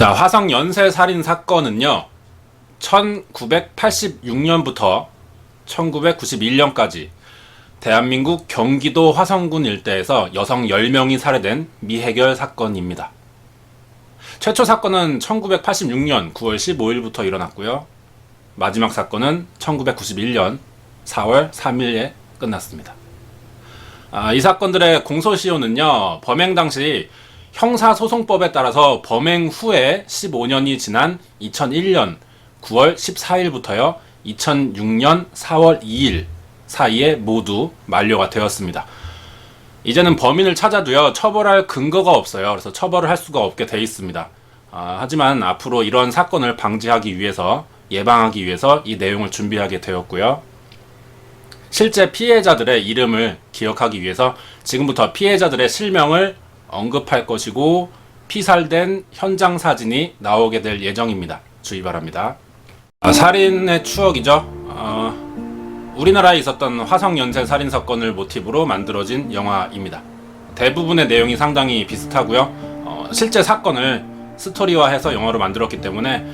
자, 화성 연쇄 살인 사건은요, 1986년부터 1991년까지 대한민국 경기도 화성군 일대에서 여성 10명이 살해된 미해결 사건입니다. 최초 사건은 1986년 9월 15일부터 일어났고요. 마지막 사건은 1991년 4월 3일에 끝났습니다. 이 사건들의 공소시효는요, 범행 당시 형사소송법에 따라서 범행 후에 15년이 지난 2001년 9월 14일부터요 2006년 4월 2일 사이에 모두 만료가 되었습니다. 이제는 범인을 찾아도요 처벌할 근거가 없어요. 그래서 처벌을 할 수가 없게 돼 있습니다. 하지만 앞으로 이런 사건을 방지하기 위해서, 예방하기 위해서 이 내용을 준비하게 되었고요. 실제 피해자들의 이름을 기억하기 위해서 지금부터 피해자들의 실명을 언급할 것이고, 피살된 현장 사진이 나오게 될 예정입니다. 주의 바랍니다. 살인의 추억이죠. 우리나라에 있었던 화성 연쇄 살인 사건을 모티브로 만들어진 영화입니다. 대부분의 내용이 상당히 비슷하고요. 실제 사건을 스토리화해서 영화로 만들었기 때문에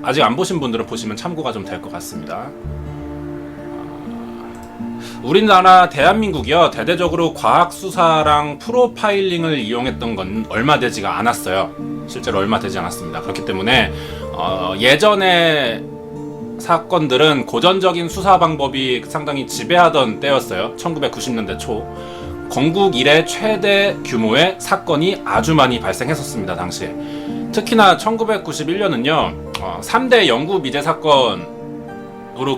아직 안 보신 분들은 보시면 참고가 좀 될 것 같습니다. 우리나라 대한민국이요 대대적으로 과학수사랑 프로파일링을 이용했던 건 얼마 되지가 않았어요. 실제로 얼마 되지 않았습니다. 그렇기 때문에 예전의 사건들은 고전적인 수사 방법이 상당히 지배하던 때였어요. 1990년대 초 건국 이래 최대 규모의 사건이 아주 많이 발생했었습니다. 당시에 특히나 1991년은요 3대 영구 미제 사건으로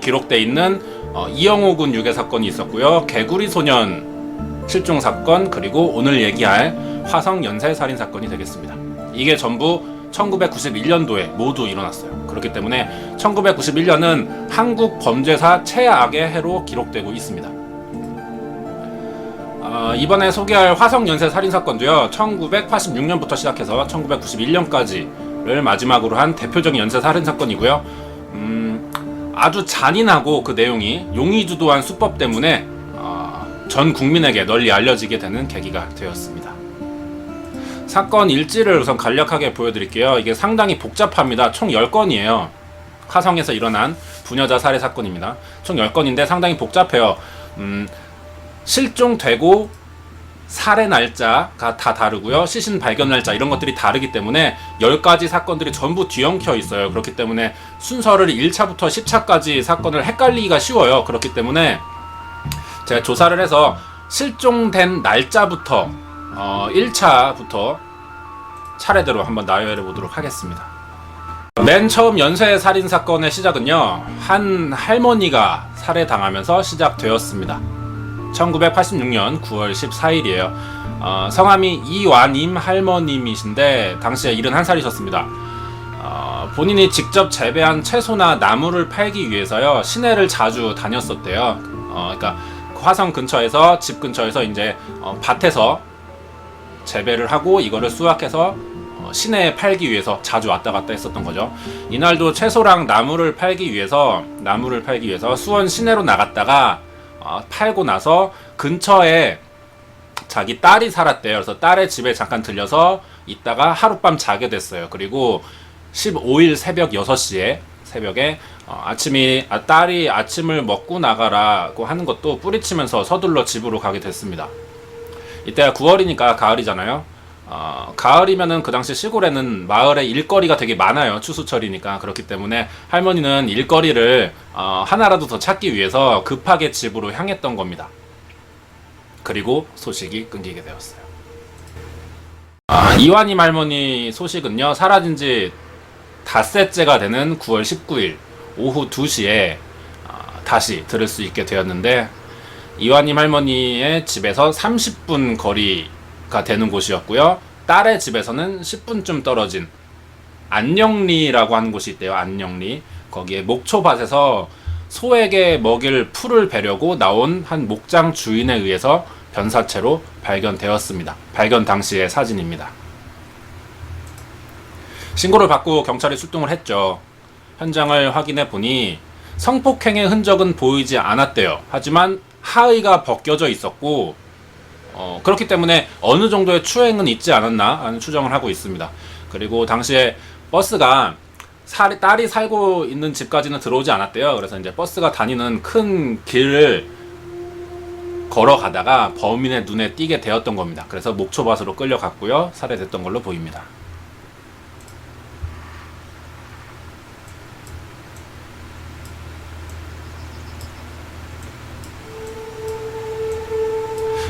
기록돼 있는 이영호 군 유괴 사건이 있었고요. 개구리 소년 실종 사건, 그리고 오늘 얘기할 화성 연쇄 살인 사건이 되겠습니다. 이게 전부 1991년도에 모두 일어났어요. 그렇기 때문에 1991년은 한국 범죄사 최악의 해로 기록되고 있습니다. 이번에 소개할 화성 연쇄 살인 사건도요 1986년부터 시작해서 1991년까지를 마지막으로 한 대표적인 연쇄 살인 사건이고요. 아주 잔인하고 그 내용이 용의주도한 수법 때문에 전 국민에게 널리 알려지게 되는 계기가 되었습니다. 사건 일지를 우선 간략하게 보여드릴게요. 이게 상당히 복잡합니다. 총 10건이에요. 화성에서 일어난 부녀자 살해 사건입니다. 총 10건인데 상당히 복잡해요. 실종되고 살해 날짜가 다 다르고요. 시신 발견 날짜 이런 것들이 다르기 때문에 10가지 사건들이 전부 뒤엉켜 있어요. 그렇기 때문에 순서를 1차부터 10차까지 사건을 헷갈리기가 쉬워요. 그렇기 때문에 제가 조사를 해서 실종된 날짜부터 1차부터 차례대로 한번 나열해 보도록 하겠습니다. 맨 처음 연쇄 살인 사건의 시작은요 한 할머니가 살해당하면서 시작되었습니다. 1986년 9월 14일이에요. 성함이 이완임 할머님이신데 당시에 71살이셨습니다. 본인이 직접 재배한 채소나 나무를 팔기 위해서요 시내를 자주 다녔었대요. 그러니까 화성 근처에서, 집 근처에서 이제 밭에서 재배를 하고 이거를 수확해서 시내에 팔기 위해서 자주 왔다 갔다 했었던 거죠. 이날도 채소랑 나무를 팔기 위해서 수원 시내로 나갔다가 팔고 나서 근처에 자기 딸이 살았대요. 그래서 딸의 집에 잠깐 들려서 있다가 하룻밤 자게 됐어요. 그리고 15일 새벽 6시에 딸이 아침을 먹고 나가라고 하는 것도 뿌리치면서 서둘러 집으로 가게 됐습니다. 이때가 9월이니까 가을이잖아요. 가을이면은 그 당시 시골에는 마을에 일거리가 되게 많아요. 추수철이니까. 그렇기 때문에 할머니는 일거리를 하나라도 더 찾기 위해서 급하게 집으로 향했던 겁니다. 그리고 소식이 끊기게 되었어요. 이완임 할머니 소식은요 사라진 지 닷새째가 되는 9월 19일 오후 2시에 다시 들을 수 있게 되었는데, 이완임 할머니의 집에서 30분 거리가 되는 곳이었고요. 딸의 집에서는 10분쯤 떨어진 안녕리라고 하는 곳이 있대요. 안녕리. 거기에 목초밭에서 소에게 먹일 풀을 베려고 나온 한 목장 주인에 의해서 변사체로 발견되었습니다. 발견 당시의 사진입니다. 신고를 받고 경찰이 출동을 했죠. 현장을 확인해 보니 성폭행의 흔적은 보이지 않았대요. 하지만 하의가 벗겨져 있었고 그렇기 때문에 어느 정도의 추행은 있지 않았나 하는 추정을 하고 있습니다. 그리고 당시에 버스가 딸이 살고 있는 집까지는 들어오지 않았대요. 그래서 이제 버스가 다니는 큰 길을 걸어가다가 범인의 눈에 띄게 되었던 겁니다. 그래서 목초밭으로 끌려갔고요. 살해됐던 걸로 보입니다.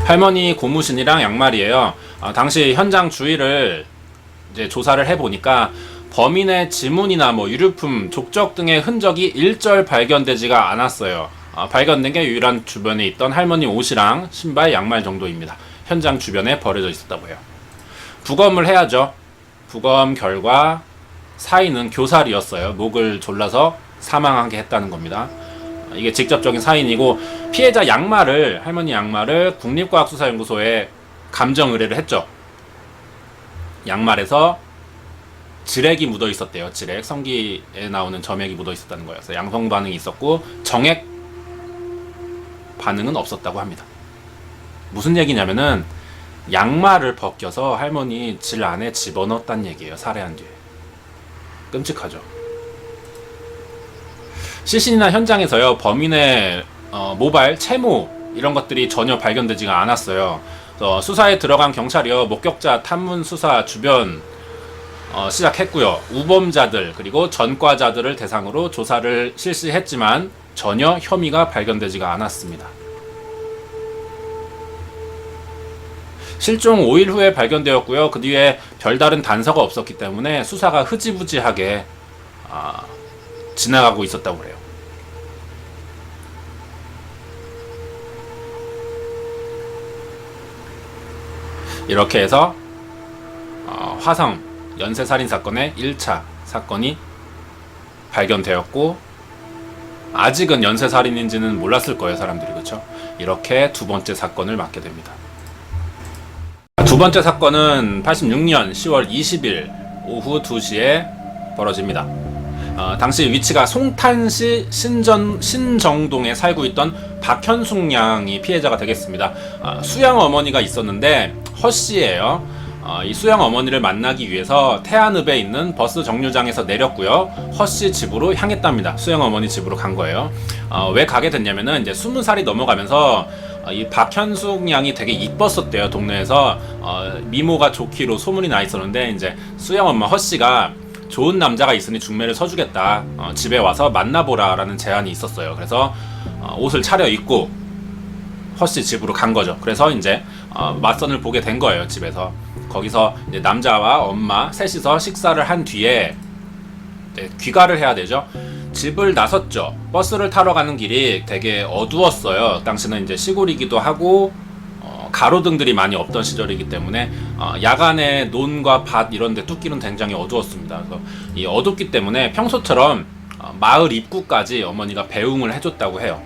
할머니 고무신이랑 양말이에요. 당시 현장 주위를 이제 조사를 해보니까 범인의 지문이나 뭐 유류품, 족적 등의 흔적이 일절 발견되지가 않았어요. 발견된 게 유일한 주변에 있던 할머니 옷이랑 신발, 양말 정도입니다. 현장 주변에 버려져 있었다고 해요. 부검을 해야죠. 부검 결과 사인은 교살이었어요. 목을 졸라서 사망하게 했다는 겁니다. 이게 직접적인 사인이고, 피해자 양말을, 할머니 양말을 국립과학수사연구소에 감정 의뢰를 했죠. 양말에서 지렉이 묻어 있었대요. 지렉, 성기에 나오는 점액이 묻어 있었다는 거예요. 그래서 양성 반응이 있었고 정액 반응은 없었다고 합니다. 무슨 얘기냐면은 양말을 벗겨서 할머니 질 안에 집어넣었다는 얘기예요. 살해한 뒤에. 끔찍하죠. 시신이나 현장에서요, 범인의 모발, 채모 이런 것들이 전혀 발견되지가 않았어요. 수사에 들어간 경찰이요, 목격자 탐문 수사 주변 시작했고요. 우범자들 그리고 전과자들을 대상으로 조사를 실시했지만 전혀 혐의가 발견되지가 않았습니다. 실종 5일 후에 발견되었고요. 그 뒤에 별다른 단서가 없었기 때문에 수사가 흐지부지하게 지나가고 있었다고 그래요. 이렇게 해서 화성 연쇄살인 사건의 1차 사건이 발견되었고, 아직은 연쇄살인인지는 몰랐을 거예요, 사람들이. 그렇죠? 이렇게 두 번째 사건을 맡게 됩니다. 두 번째 사건은 86년 10월 20일 오후 2시에 벌어집니다. 당시 위치가 송탄시 신정동에 살고 있던 박현숙 양이 피해자가 되겠습니다. 수양 어머니가 있었는데 허씨예요. 이 수양 어머니를 만나기 위해서 태안읍에 있는 버스 정류장에서 내렸고요. 허씨 집으로 향했답니다. 수양 어머니 집으로 간 거예요. 왜 가게 됐냐면은 이제 20살이 넘어가면서 이 박현숙 양이 되게 이뻤었대요. 동네에서 미모가 좋기로 소문이 나 있었는데, 이제 수양 엄마 허씨가 좋은 남자가 있으니 중매를 서주겠다. 집에 와서 만나보라 라는 제안이 있었어요. 그래서 옷을 차려입고 허씨 집으로 간 거죠. 그래서 이제 맞선을 보게 된 거예요. 집에서. 거기서 이제 남자와 엄마 셋이서 식사를 한 뒤에 귀가를 해야 되죠. 집을 나섰죠. 버스를 타러 가는 길이 되게 어두웠어요. 당시는 이제 시골이기도 하고 가로등들이 많이 없던 시절이기 때문에 야간에 논과 밭 이런 데 뚝길은 굉장히 어두웠습니다. 그래서 이 어둡기 때문에 평소처럼 마을 입구까지 어머니가 배웅을 해줬다고 해요.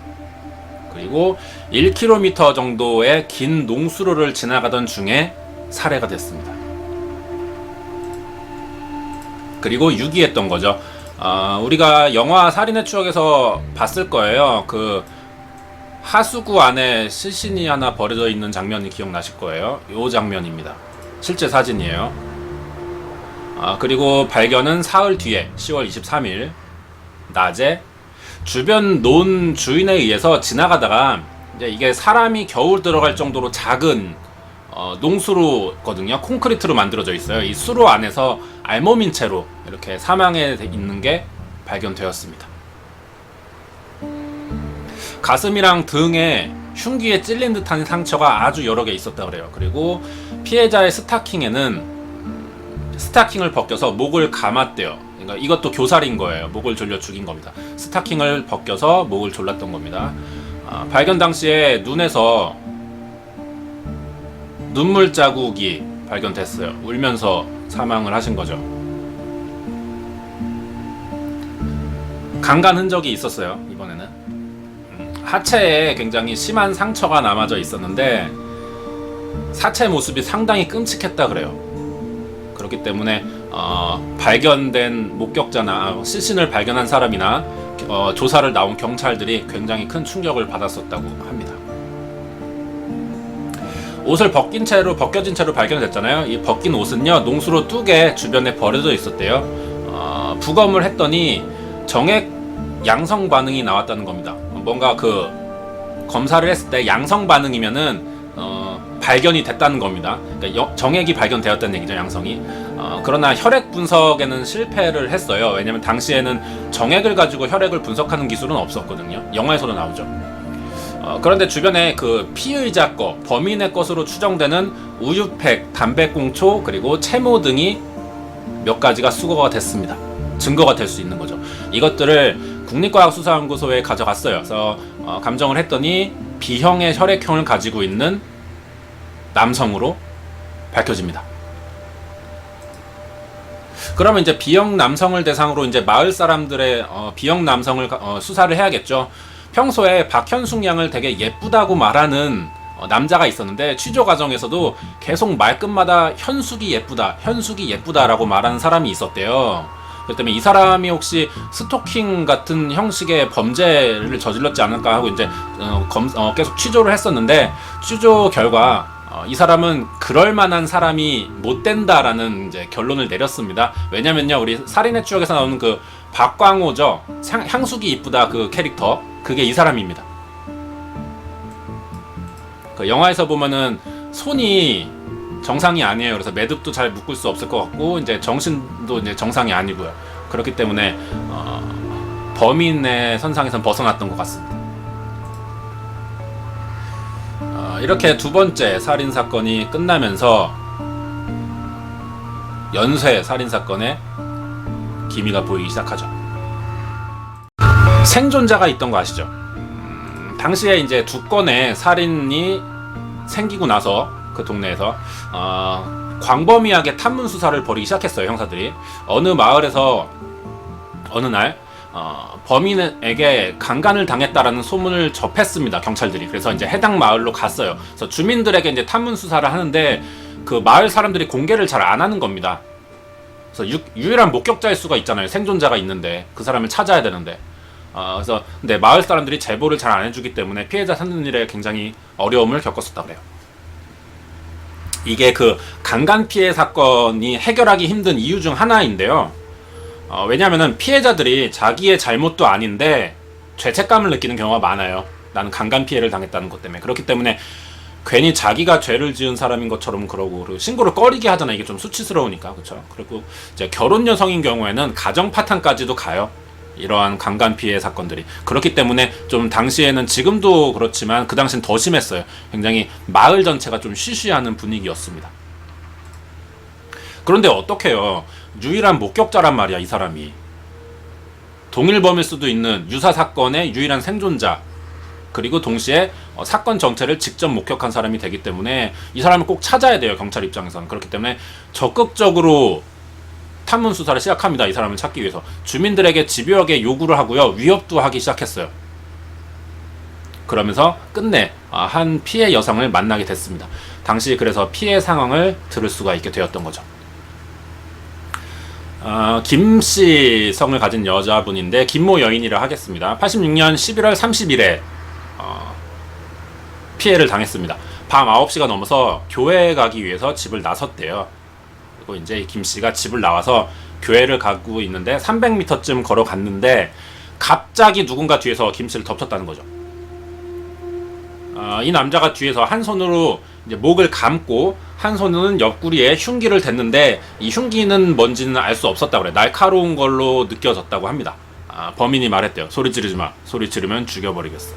그리고 1km 정도의 긴 농수로를 지나가던 중에 살해가 됐습니다. 그리고 유기했던 거죠. 우리가 영화 살인의 추억에서 봤을 거예요. 그 하수구 안에 시신이 하나 버려져 있는 장면이 기억나실 거예요. 요 장면입니다. 실제 사진이에요. 그리고 발견은 사흘 뒤에 10월 23일 낮에 주변 논 주인에 의해서 지나가다가, 이제 이게 사람이 겨우 들어갈 정도로 작은 농수로거든요. 콘크리트로 만들어져 있어요. 이 수로 안에서 알몸인 채로 이렇게 사망해 있는 게 발견되었습니다. 가슴이랑 등에 흉기에 찔린 듯한 상처가 아주 여러 개 있었다 그래요. 그리고 피해자의 스타킹에는 스타킹을 벗겨서 목을 감았대요. 그러니까 이것도 교살인 거예요. 목을 졸려 죽인 겁니다. 스타킹을 벗겨서 목을 졸랐던 겁니다. 발견 당시에 눈에서 눈물 자국이 발견됐어요. 울면서 사망을 하신 거죠. 강간 흔적이 있었어요. 이번에는 하체에 굉장히 심한 상처가 남아져 있었는데 사체 모습이 상당히 끔찍했다 그래요. 그렇기 때문에 발견된 목격자나 시신을 발견한 사람이나 조사를 나온 경찰들이 굉장히 큰 충격을 받았었다고 합니다. 옷을 벗겨진 채로 발견됐잖아요. 이 벗긴 옷은요, 농수로 뚝에 주변에 버려져 있었대요. 부검을 했더니 정액 양성 반응이 나왔다는 겁니다. 뭔가 그 검사를 했을 때 양성 반응이면은 발견이 됐다는 겁니다. 그러니까 정액이 발견되었다는 얘기죠, 양성이. 그러나 혈액 분석에는 실패를 했어요. 왜냐면 당시에는 정액을 가지고 혈액을 분석하는 기술은 없었거든요. 영화에서도 나오죠. 그런데 주변에 그 피의자 거, 범인의 것으로 추정되는 우유팩, 담배꽁초, 그리고 채모 등이 몇 가지가 수거가 됐습니다. 증거가 될 수 있는 거죠. 이것들을 국립과학수사연구소에 가져갔어요. 그래서 감정을 했더니 B형의 혈액형을 가지고 있는 남성으로 밝혀집니다. 그러면 이제 B형 남성을 대상으로 이제 마을 사람들의 B형 남성을 수사를 해야겠죠. 평소에 박현숙 양을 되게 예쁘다고 말하는 남자가 있었는데 취조 과정에서도 계속 말끝마다 현숙이 예쁘다라고 말하는 사람이 있었대요. 그렇기 때문에 이 사람이 혹시 스토킹 같은 형식의 범죄를 저질렀지 않을까 하고 이제 계속 취조를 했었는데, 취조 결과 이 사람은 그럴 만한 사람이 못 된다라는 이제 결론을 내렸습니다. 왜냐면요, 우리 살인의 추억에서 나오는 그 박광호죠. 향숙이 이쁘다 그 캐릭터, 그게 이 사람입니다. 그 영화에서 보면은 손이 정상이 아니에요. 그래서 매듭도 잘 묶을 수 없을 것 같고, 이제 정신도 이제 정상이 아니고요. 그렇기 때문에 범인의 선상에선 벗어났던 것 같습니다. 이렇게 두 번째 살인 사건이 끝나면서 연쇄 살인 사건의 기미가 보이기 시작하죠. 생존자가 있던 거 아시죠? 당시에 이제 두 건의 살인이 생기고 나서 그 동네에서 광범위하게 탐문 수사를 벌이기 시작했어요, 형사들이. 어느 마을에서 어느 날 범인에게 강간을 당했다라는 소문을 접했습니다, 경찰들이. 그래서 이제 해당 마을로 갔어요. 그래서 주민들에게 이제 탐문 수사를 하는데 그 마을 사람들이 공개를 잘 안 하는 겁니다. 그래서 유일한 목격자일 수가 있잖아요. 생존자가 있는데 그 사람을 찾아야 되는데. 그래서 근데 마을 사람들이 제보를 잘 안 해주기 때문에 피해자 찾는 일에 굉장히 어려움을 겪었었다 그래요. 이게 그 강간 피해 사건이 해결하기 힘든 이유 중 하나인데요. 왜냐면은 피해자들이 자기의 잘못도 아닌데 죄책감을 느끼는 경우가 많아요. 나는 강간 피해를 당했다는 것 때문에. 그렇기 때문에 괜히 자기가 죄를 지은 사람인 것처럼 그러고, 그리고 신고를 꺼리게 하잖아요. 이게 좀 수치스러우니까. 그렇죠? 그리고 이제 결혼 여성인 경우에는 가정 파탄까지도 가요. 이러한 강간 피해 사건들이. 그렇기 때문에 좀 당시에는, 지금도 그렇지만 그 당시엔 더 심했어요. 굉장히 마을 전체가 좀 쉬쉬하는 분위기였습니다. 그런데 어떡해요. 유일한 목격자란 말이야, 이 사람이. 동일범일 수도 있는 유사 사건의 유일한 생존자, 그리고 동시에 사건 전체를 직접 목격한 사람이 되기 때문에 이 사람을 꼭 찾아야 돼요, 경찰 입장에서는. 그렇기 때문에 적극적으로 탐문 수사를 시작합니다, 이 사람을 찾기 위해서. 주민들에게 집요하게 요구를 하고요, 위협도 하기 시작했어요. 그러면서 끝내 한 피해 여성을 만나게 됐습니다. 당시 그래서 피해 상황을 들을 수가 있게 되었던 거죠. 김씨 성을 가진 여자분인데 김모 여인이라 하겠습니다. 86년 11월 30일에 피해를 당했습니다. 밤 9시가 넘어서 교회에 가기 위해서 집을 나섰대요. 그리고 이제 김씨가 집을 나와서 교회를 가고 있는데 300m쯤 걸어갔는데 갑자기 누군가 뒤에서 김씨를 덮쳤다는 거죠. 이 남자가 뒤에서 한 손으로 이제 목을 감고 한 손은 옆구리에 흉기를 댔는데 이 흉기는 뭔지는 알 수 없었다고 그래. 날카로운 걸로 느껴졌다고 합니다. 범인이 말했대요. 소리 지르지 마. 소리 지르면 죽여버리겠어.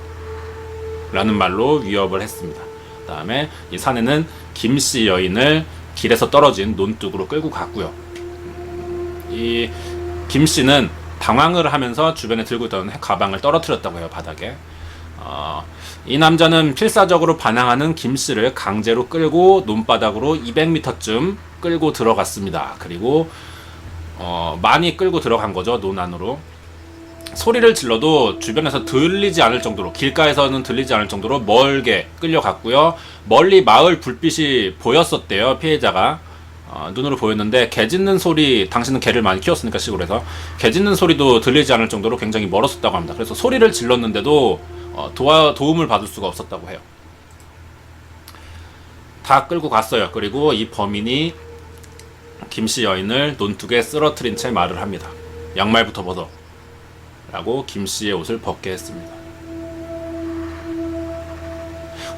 라는 말로 위협을 했습니다. 그 다음에 이 사내는 김씨 여인을 길에서 떨어진 논둑으로 끌고 갔고요. 이 김씨는 당황을 하면서 주변에 들고 있던 가방을 떨어뜨렸다고 해요, 바닥에. 이 남자는 필사적으로 반항하는 김씨를 강제로 끌고 논바닥으로 200m쯤 끌고 들어갔습니다. 그리고 많이 끌고 들어간 거죠, 논 안으로. 소리를 질러도 주변에서 들리지 않을 정도로, 길가에서는 들리지 않을 정도로 멀게 끌려갔고요. 멀리 마을 불빛이 보였었대요, 피해자가. 눈으로 보였는데 개 짖는 소리, 당신은 개를 많이 키웠으니까 시골에서 개 짖는 소리도 들리지 않을 정도로 굉장히 멀었었다고 합니다. 그래서 소리를 질렀는데도 도움을 받을 수가 없었다고 해요. 다 끌고 갔어요. 그리고 이 범인이 김씨 여인을 논둑에 쓰러뜨린 채 말을 합니다. 양말부터 벗어 라고 김씨의 옷을 벗게 했습니다.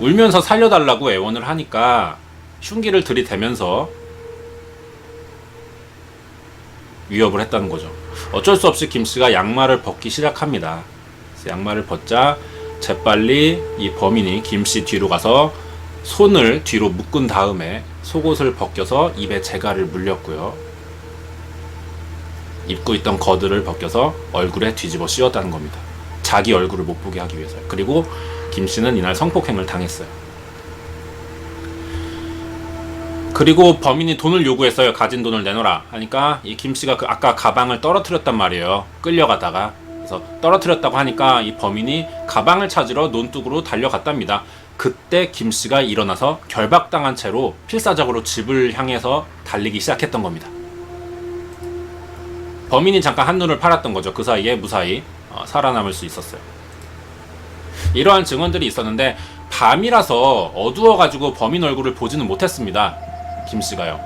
울면서 살려달라고 애원을 하니까 흉기를 들이대면서 위협을 했다는 거죠. 어쩔 수 없이 김씨가 양말을 벗기 시작합니다. 양말을 벗자 재빨리 이 범인이 김씨 뒤로 가서 손을 뒤로 묶은 다음에 속옷을 벗겨서 입에 재갈을 물렸고요. 입고 있던 겉들을 벗겨서 얼굴에 뒤집어 씌웠다는 겁니다. 자기 얼굴을 못 보게 하기 위해서요. 그리고 김씨는 이날 성폭행을 당했어요. 그리고 범인이 돈을 요구했어요. 가진 돈을 내놓으라 하니까 이 김씨가 그 아까 가방을 떨어뜨렸단 말이에요. 끌려가다가. 그래서 떨어뜨렸다고 하니까 이 범인이 가방을 찾으러 논둑으로 달려갔답니다. 그때 김씨가 일어나서 결박당한 채로 필사적으로 집을 향해서 달리기 시작했던 겁니다. 범인이 잠깐 한눈을 팔았던 거죠. 그 사이에 무사히 살아남을 수 있었어요. 이러한 증언들이 있었는데 밤이라서 어두워가지고 범인 얼굴을 보지는 못했습니다. 김씨가요.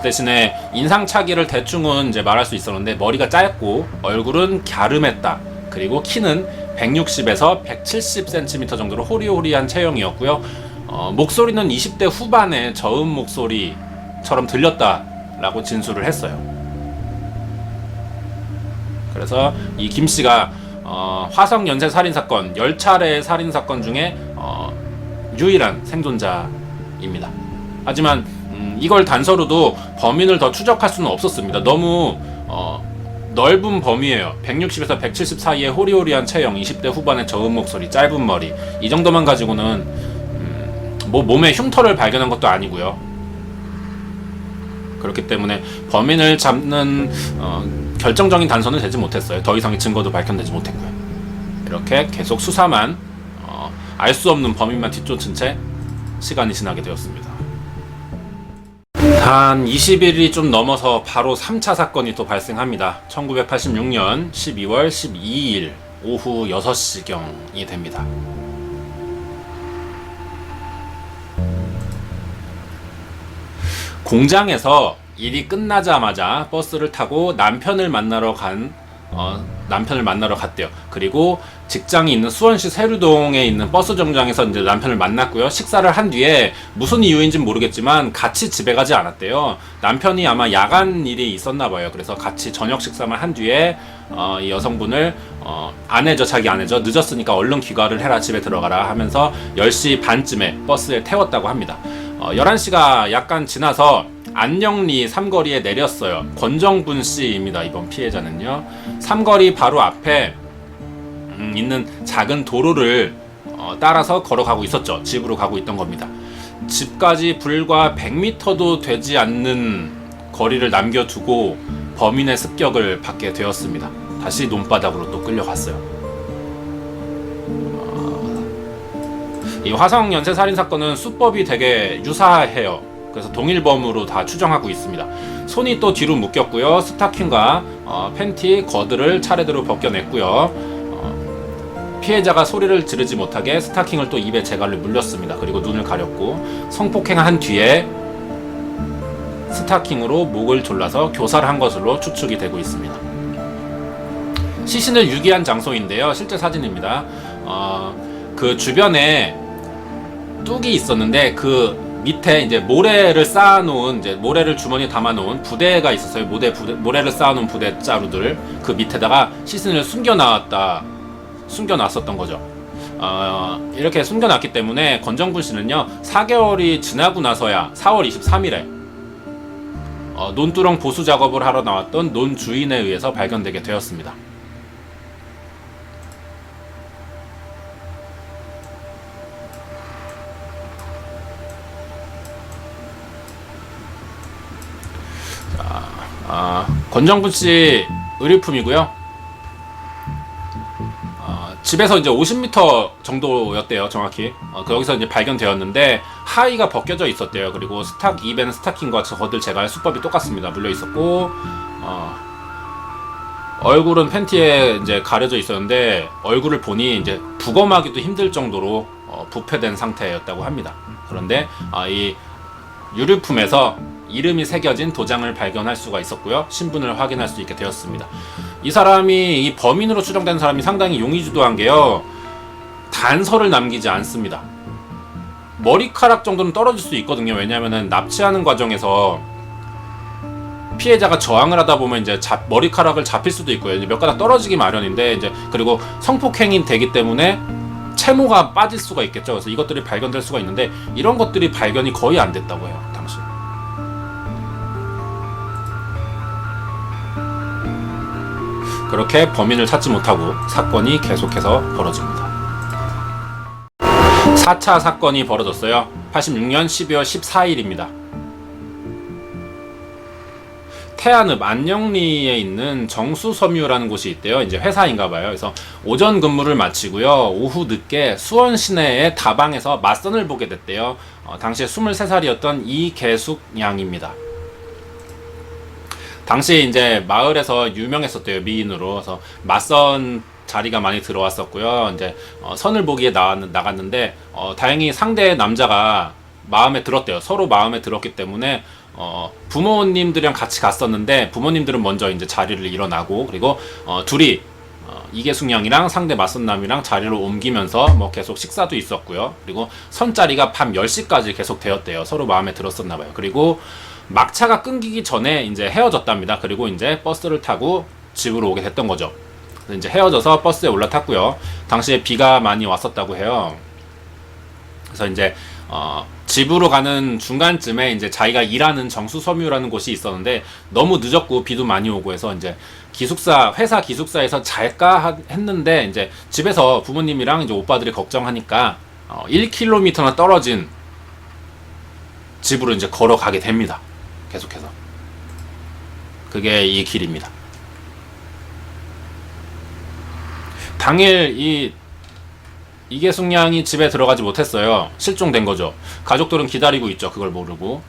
대신에 인상차기를 대충은 이제 말할 수 있었는데 머리가 짧고 얼굴은 갸름했다. 그리고 키는 160에서 170cm 정도로 호리호리한 체형이었고요. 목소리는 20대 후반의 저음 목소리처럼 들렸다라고 진술을 했어요. 그래서 이 김씨가 화성 연쇄 살인사건 10차례의 살인사건 중에 유일한 생존자입니다. 하지만 이걸 단서로도 범인을 더 추적할 수는 없었습니다. 너무 넓은 범위예요. 160에서 170 사이의 호리호리한 체형, 20대 후반의 저음 목소리, 짧은 머리, 이 정도만 가지고는 뭐 몸에 흉터를 발견한 것도 아니고요. 그렇기 때문에 범인을 잡는 결정적인 단서는 되지 못했어요. 더 이상의 증거도 발견되지 못했고요. 이렇게 계속 수사만 알 수 없는 범인만 뒤쫓은 채 시간이 지나게 되었습니다. 단 20일이 좀 넘어서 바로 3차 사건이 또 발생합니다. 1986년 12월 12일 오후 6시경이 됩니다. 공장에서 일이 끝나자마자 버스를 타고 남편을 만나러 갔대요. 그리고 직장이 있는 수원시 세류동에 있는 버스 정류장에서 이제 남편을 만났고요. 식사를 한 뒤에 무슨 이유인지는 모르겠지만 같이 집에 가지 않았대요. 남편이 아마 야간 일이 있었나 봐요. 그래서 같이 저녁 식사만 한 뒤에 이 여성분을 자기 아내죠. 늦었으니까 얼른 귀가를 해라, 집에 들어가라 하면서 10시 반쯤에 버스에 태웠다고 합니다. 11시가 약간 지나서 안녕리 삼거리에 내렸어요. 권정분 씨입니다. 이번 피해자는요. 삼거리 바로 앞에 있는 작은 도로를 따라서 걸어가고 있었죠. 집으로 가고 있던 겁니다. 집까지 불과 100m도 되지 않는 거리를 남겨두고 범인의 습격을 받게 되었습니다. 다시 논바닥으로 또 끌려갔어요. 이 화성 연쇄 살인 사건은 수법이 되게 유사해요. 그래서 동일범으로 다 추정하고 있습니다. 손이 또 뒤로 묶였고요. 스타킹과 팬티, 겉들을 차례대로 벗겨냈고요. 피해자가 소리를 지르지 못하게 스타킹을 또 입에 재갈을 물렸습니다. 그리고 눈을 가렸고 성폭행한 뒤에 스타킹으로 목을 졸라서 교사를 한 것으로 추측이 되고 있습니다. 시신을 유기한 장소인데요. 실제 사진입니다. 그 주변에 뚝이 있었는데 그 밑에 이제 모래를 쌓아놓은, 이제 모래를 주머니에 담아놓은 부대가 있었어요. 모래를 쌓아놓은 부대 자루들, 그 밑에다가 시신을 숨겨놨었던 거죠. 이렇게 숨겨놨기 때문에 권정분 씨는요 4개월이 지나고 나서야 4월 23일에 논두렁 보수 작업을 하러 나왔던 논 주인에 의해서 발견되게 되었습니다. 권정분 씨 의류품이고요. 집에서 이제 50m 정도였대요, 정확히. 거기서 이제 발견되었는데 하의가 벗겨져 있었대요. 그리고 입에는 스타킹과 겉을 제거할 수법이 똑같습니다. 물려 있었고, 얼굴은 팬티에 이제 가려져 있었는데 얼굴을 보니 이제 부검하기도 힘들 정도로 부패된 상태였다고 합니다. 그런데 이 유류품에서 이름이 새겨진 도장을 발견할 수가 있었고요. 신분을 확인할 수 있게 되었습니다. 이 사람이 이 범인으로 추정된 사람이 상당히 용의주도한 게요. 단서를 남기지 않습니다. 머리카락 정도는 떨어질 수 있거든요. 왜냐하면 납치하는 과정에서 피해자가 저항을 하다 보면 이제 머리카락을 잡힐 수도 있고요. 이제 몇 가닥 떨어지기 마련인데 이제 그리고 성폭행이 되기 때문에 채모가 빠질 수가 있겠죠. 그래서 이것들이 발견될 수가 있는데 이런 것들이 발견이 거의 안 됐다고 해요. 당시. 그렇게 범인을 찾지 못하고 사건이 계속해서 벌어집니다. 4차 사건이 벌어졌어요. 86년 12월 14일입니다. 태안읍 안녕리에 있는 정수섬유라는 곳이 있대요. 이제 회사인가봐요. 그래서 오전 근무를 마치고요. 오후 늦게 수원 시내의 다방에서 맞선을 보게 됐대요. 당시에 23살이었던 이계숙 양입니다. 당시 이제 마을에서 유명했었대요. 미인으로. 그래서 맞선 자리가 많이 들어왔었고요. 이제 선을 보기에 나갔는데 다행히 상대 남자가 마음에 들었대요. 서로 마음에 들었기 때문에 부모님들이랑 같이 갔었는데 부모님들은 먼저 이제 자리를 일어나고 그리고 둘이 이계숙 양이랑 상대 맞선남이랑 자리를 옮기면서 뭐 계속 식사도 있었고요. 그리고 선자리가 밤 10시까지 계속 되었대요. 서로 마음에 들었었나 봐요. 그리고 막차가 끊기기 전에 이제 헤어졌답니다. 그리고 이제 버스를 타고 집으로 오게 됐던 거죠. 그래서 이제 헤어져서 버스에 올라탔고요. 당시에 비가 많이 왔었다고 해요. 그래서 이제 집으로 가는 중간쯤에 이제 자기가 일하는 정수섬유라는 곳이 있었는데 너무 늦었고 비도 많이 오고 해서 이제 회사 기숙사에서 잘까 했는데 이제 집에서 부모님이랑 이제 오빠들이 걱정하니까 1km나 떨어진 집으로 이제 걸어가게 됩니다. 계속해서. 그게 이 길입니다. 당일 이계숙 양이 집에 들어가지 못했어요. 실종된 거죠. 가족들은 기다리고 있죠. 그걸 모르고.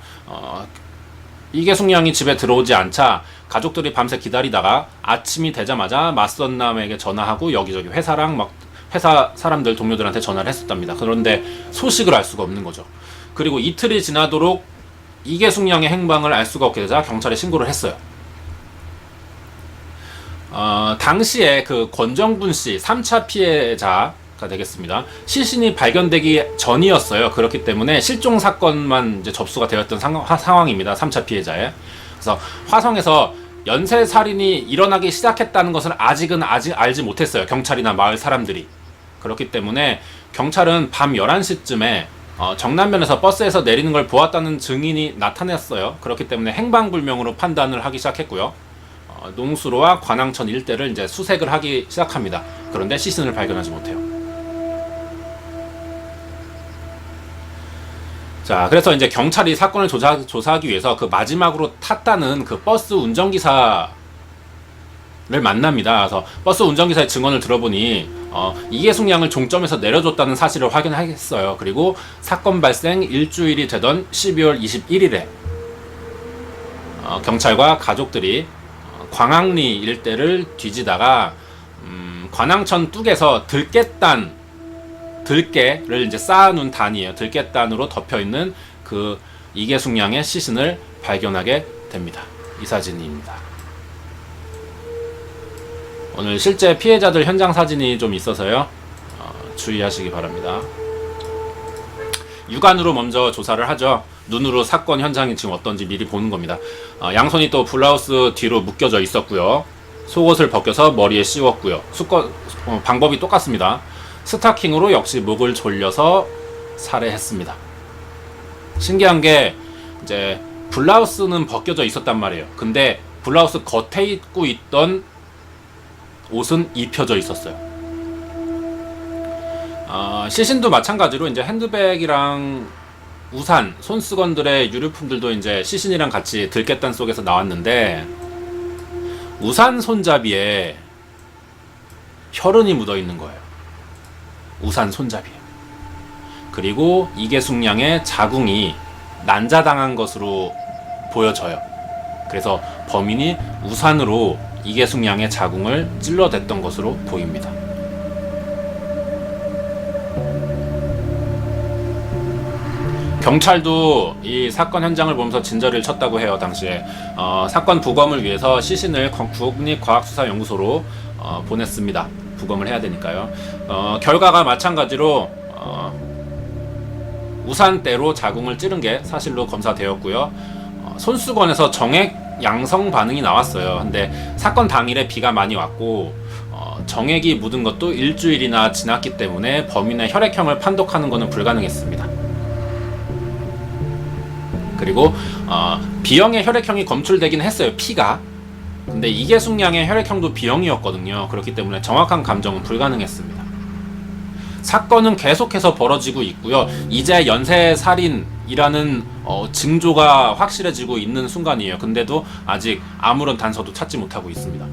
이계숙 양이 집에 들어오지 않자 가족들이 밤새 기다리다가 아침이 되자마자 맞선남에게 전화하고 여기저기 회사 사람들 동료들한테 전화를 했었답니다. 그런데 소식을 알 수가 없는 거죠. 그리고 이틀이 지나도록 이계숙 양의 행방을 알 수가 없게 되자 경찰에 신고를 했어요. 당시에 그 권정분 씨 3차 피해자가 되겠습니다. 시신이 발견되기 전이었어요. 그렇기 때문에 실종 사건만 이제 접수가 되었던 상황입니다. 3차 피해자에. 그래서 화성에서 연쇄살인이 일어나기 시작했다는 것은 아직 알지 못했어요. 경찰이나 마을 사람들이. 그렇기 때문에 경찰은 밤 11시쯤에 정남면에서 버스에서 내리는 걸 보았다는 증인이 나타났어요. 그렇기 때문에 행방불명으로 판단을 하기 시작했고요. 농수로와 관항천 일대를 이제 수색을 하기 시작합니다. 그런데 시신을 발견하지 못해요. 자, 그래서 이제 경찰이 사건을 조사하기 위해서 그 마지막으로 탔다는 그 버스 운전기사를 만납니다. 그래서 버스 운전기사의 증언을 들어보니 이계숙 양을 종점에서 내려줬다는 사실을 확인하겠어요. 그리고 사건 발생 일주일이 되던 12월 21일에 경찰과 가족들이 광항리 일대를 뒤지다가 관항천 뚝에서 들깨를 이제 쌓아놓은 단이에요. 들깨단으로 덮여있는 그 이계숙 양의 시신을 발견하게 됩니다. 이 사진입니다. 오늘 실제 피해자들 현장 사진이 좀 있어서요. 주의하시기 바랍니다. 육안으로 먼저 조사를 하죠. 눈으로 사건 현장이 지금 어떤지 미리 보는 겁니다. 양손이 또 블라우스 뒤로 묶여져 있었고요. 속옷을 벗겨서 머리에 씌웠고요. 방법이 똑같습니다. 스타킹으로 역시 목을 졸려서 살해했습니다. 신기한 게 이제 블라우스는 벗겨져 있었단 말이에요. 근데 블라우스 겉에 입고 있던 옷은 입혀져 있었어요. 시신도 마찬가지로 이제 핸드백이랑 우산, 손수건들의 유류품들도 이제 시신이랑 같이 들깨단 속에서 나왔는데 우산 손잡이에 혈흔이 묻어 있는 거예요. 우산 손잡이에. 그리고 이계숙 양의 자궁이 난자당한 것으로 보여져요. 그래서 범인이 우산으로 이계숙 양의 자궁을 찔러댔던 것으로 보입니다. 경찰도 이 사건 현장을 보면서 진저리를 쳤다고 해요. 당시에 사건 부검을 위해서 시신을 국립과학수사연구소로 보냈습니다. 부검을 해야 되니까요. 결과가 마찬가지로 우산대로 자궁을 찌른 게 사실로 검사되었고요. 손수건에서 정액 양성 반응이 나왔어요. 근데 사건 당일에 비가 많이 왔고 정액이 묻은 것도 일주일이나 지났기 때문에 범인의 혈액형을 판독하는 것은 불가능했습니다. 그리고 B형의 혈액형이 검출되긴 했어요. 피가. 근데 이계숙양의 혈액형도 B형이었거든요. 그렇기 때문에 정확한 감정은 불가능했습니다. 사건은 계속해서 벌어지고 있고요. 이제 연쇄살인이라는 징조가 확실해지고 있는 순간이에요. 근데도 아직 아무런 단서도 찾지 못하고 있습니다.